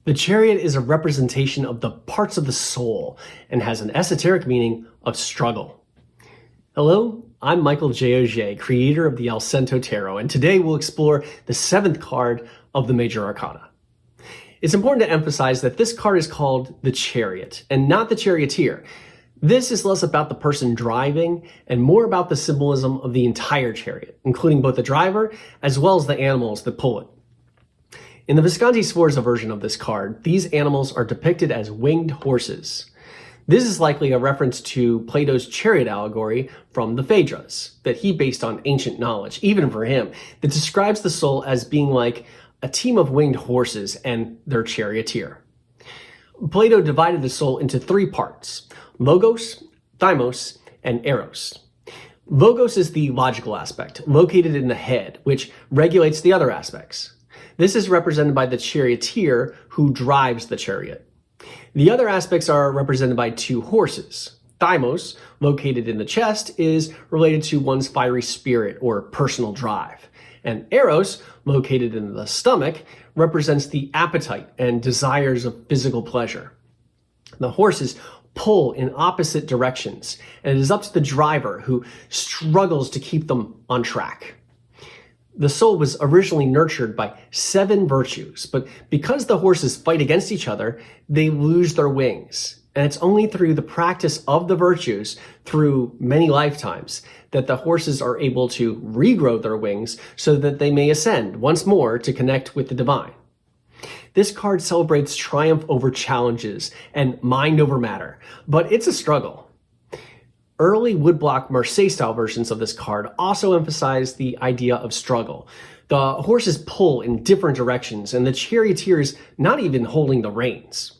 The chariot is a representation of the parts of the soul and has an esoteric meaning of struggle. Hello, I'm Michael J. Auger, creator of the Allcento Tarot, and today we'll explore the 7th card of the Major Arcana. It's important to emphasize that this card is called the Chariot and not the Charioteer. This is less about the person driving and more about the symbolism of the entire chariot, including both the driver as well as the animals that pull it. In the Visconti-Sforza version of this card, these animals are depicted as winged horses. This is likely a reference to Plato's chariot allegory from the Phaedrus that he based on ancient knowledge, even for him, that describes the soul as being like a team of winged horses and their charioteer. Plato divided the soul into 3 parts: logos, thymos, and eros. Logos is the logical aspect, located in the head, which regulates the other aspects. This is represented by the charioteer who drives the chariot. The other aspects are represented by 2 horses. Thymos, located in the chest, is related to one's fiery spirit or personal drive. And eros, located in the stomach, represents the appetite and desires of physical pleasure. The horses pull in opposite directions, and it is up to the driver who struggles to keep them on track. The soul was originally nurtured by 7 virtues, but because the horses fight against each other, they lose their wings. And it's only through the practice of the virtues, through many lifetimes, that the horses are able to regrow their wings so that they may ascend once more to connect with the divine. This card celebrates triumph over challenges and mind over matter, but it's a struggle. Early woodblock Marseille-style versions of this card also emphasize the idea of struggle. The horses pull in different directions, and the charioteer is not even holding the reins.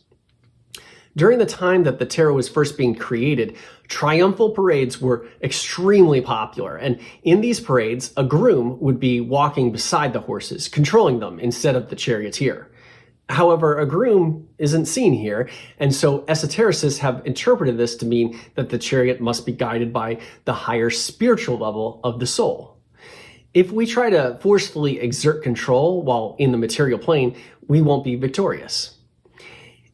During the time that the tarot was first being created, triumphal parades were extremely popular, and in these parades, a groom would be walking beside the horses, controlling them instead of the charioteer. However, a groom isn't seen here, and so esotericists have interpreted this to mean that the chariot must be guided by the higher spiritual level of the soul. If we try to forcefully exert control while in the material plane, we won't be victorious.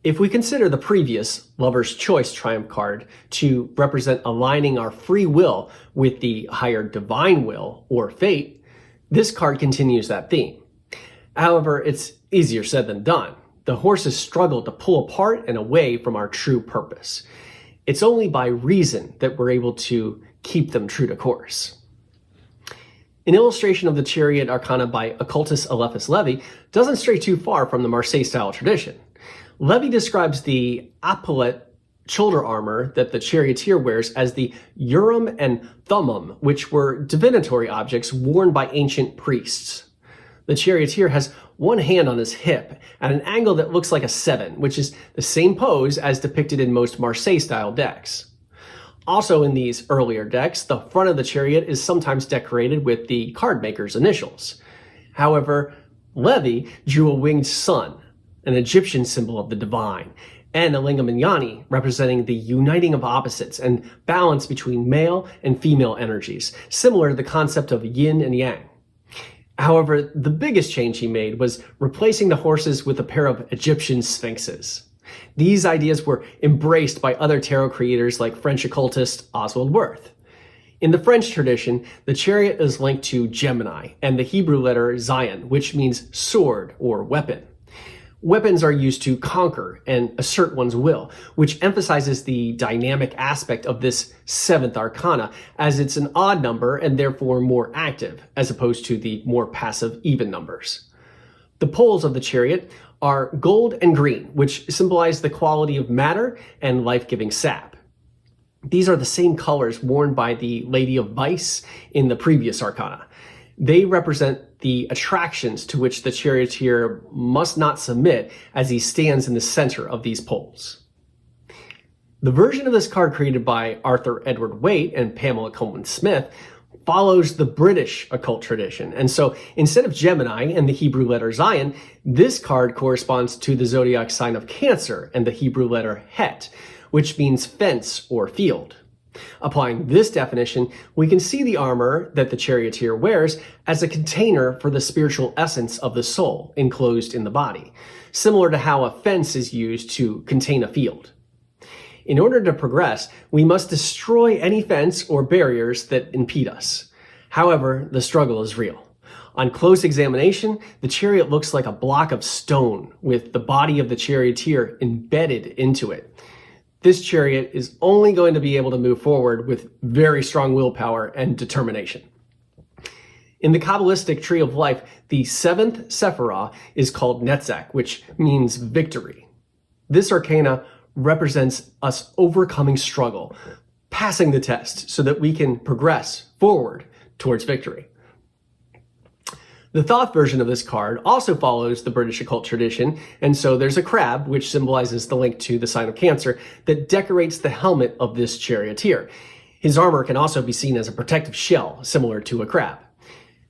If we consider the previous Lover's Choice Triumph card to represent aligning our free will with the higher divine will or fate, this card continues that theme. However, it's easier said than done. The horses struggle to pull apart and away from our true purpose. It's only by reason that we're able to keep them true to course. An illustration of the Chariot Arcana by occultist Eliphas Levi doesn't stray too far from the Marseille-style tradition. Levi describes the epaulette shoulder armor that the charioteer wears as the urim and thummim, which were divinatory objects worn by ancient priests. The charioteer has one hand on his hip at an angle that looks like a 7, which is the same pose as depicted in most Marseille-style decks. Also in these earlier decks, the front of the chariot is sometimes decorated with the card maker's initials. However, Levi drew a winged sun, an Egyptian symbol of the divine, and a lingam vignani representing the uniting of opposites and balance between male and female energies, similar to the concept of yin and yang. However, the biggest change he made was replacing the horses with a pair of Egyptian sphinxes. These ideas were embraced by other tarot creators like French occultist Oswald Wirth. In the French tradition, the chariot is linked to Gemini and the Hebrew letter Zion, which means sword or weapon. Weapons are used to conquer and assert one's will, which emphasizes the dynamic aspect of this 7th arcana, as it's an odd number and therefore more active, as opposed to the more passive even numbers. The poles of the chariot are gold and green, which symbolize the quality of matter and life-giving sap. These are the same colors worn by the Lady of Vice in the previous arcana. They represent the attractions to which the charioteer must not submit as he stands in the center of these poles. The version of this card created by Arthur Edward Waite and Pamela Colman Smith follows the British occult tradition. And so instead of Gemini and the Hebrew letter Zion, this card corresponds to the zodiac sign of Cancer and the Hebrew letter Het, which means fence or field. Applying this definition, we can see the armor that the charioteer wears as a container for the spiritual essence of the soul enclosed in the body, similar to how a fence is used to contain a field. In order to progress, we must destroy any fence or barriers that impede us. However, the struggle is real. On close examination, the chariot looks like a block of stone with the body of the charioteer embedded into it. This chariot is only going to be able to move forward with very strong willpower and determination. In the Kabbalistic tree of life, the seventh Sephirah is called Netzach, which means victory. This arcana represents us overcoming struggle, passing the test so that we can progress forward towards victory. The Thoth version of this card also follows the British occult tradition, and so there's a crab, which symbolizes the link to the sign of Cancer, that decorates the helmet of this charioteer. His armor can also be seen as a protective shell, similar to a crab.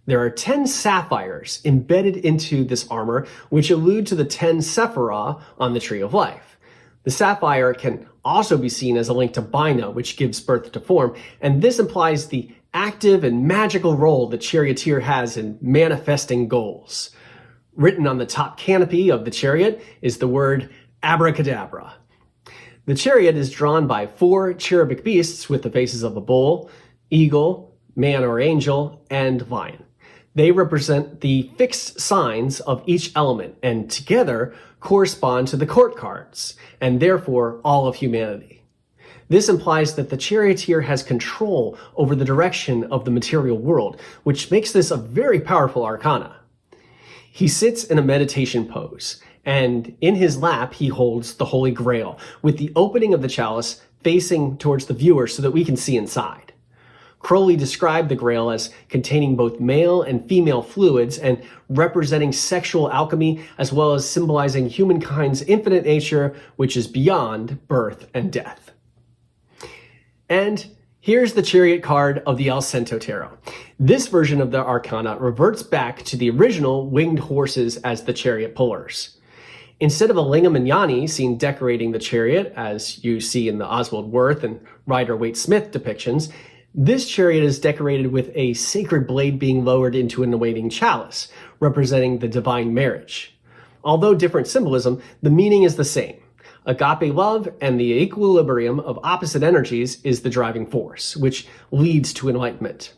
There are 10 sapphires embedded into this armor, which allude to the 10 Sephirah on the Tree of Life. The sapphire can also be seen as a link to Bina, which gives birth to form, and this implies the active and magical role the charioteer has in manifesting goals. Written on the top canopy of the chariot is the word abracadabra. The chariot is drawn by 4 cherubic beasts with the faces of a bull, eagle, man or angel, and lion. They represent the fixed signs of each element and together correspond to the court cards and therefore all of humanity. This implies that the charioteer has control over the direction of the material world, which makes this a very powerful arcana. He sits in a meditation pose, and in his lap he holds the Holy Grail, with the opening of the chalice facing towards the viewer so that we can see inside. Crowley described the Grail as containing both male and female fluids and representing sexual alchemy, as well as symbolizing humankind's infinite nature, which is beyond birth and death. And here's the Chariot card of the Allcento Tarot. This version of the Arcana reverts back to the original winged horses as the chariot pullers. Instead of a lingam and yani seen decorating the chariot, as you see in the Oswald Wirth and Rider-Waite-Smith depictions, this chariot is decorated with a sacred blade being lowered into an awaiting chalice, representing the divine marriage. Although different symbolism, the meaning is the same. Agape love and the equilibrium of opposite energies is the driving force, which leads to enlightenment.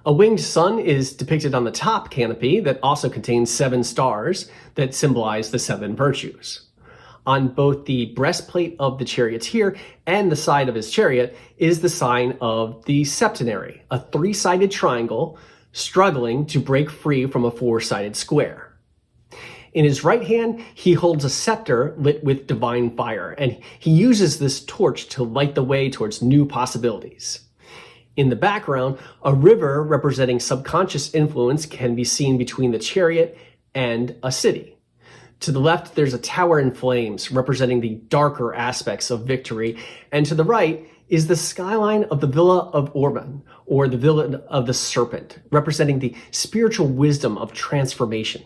A winged sun is depicted on the top canopy that also contains 7 stars that symbolize the 7 virtues. On both the breastplate of the charioteer and the side of his chariot is the sign of the septenary, a 3-sided triangle struggling to break free from a 4-sided square. In his right hand, he holds a scepter lit with divine fire, and he uses this torch to light the way towards new possibilities. In the background, a river representing subconscious influence can be seen between the chariot and a city. To the left, there's a tower in flames representing the darker aspects of victory, and to the right is the skyline of the Villa of Orban, or the Villa of the Serpent, representing the spiritual wisdom of transformation.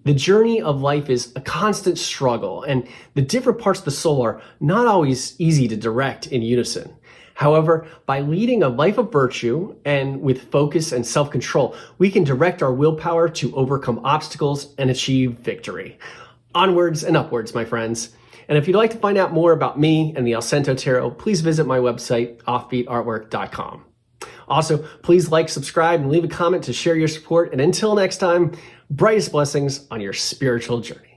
The journey of life is a constant struggle, and the different parts of the soul are not always easy to direct in unison. However, by leading a life of virtue and with focus and self-control, we can direct our willpower to overcome obstacles and achieve victory. Onwards and upwards, my friends. And if you'd like to find out more about me and the Allcento Tarot, please visit my website, offbeatartwork.com. Also, please like, subscribe, and leave a comment to share your support. And until next time, brightest blessings on your spiritual journey.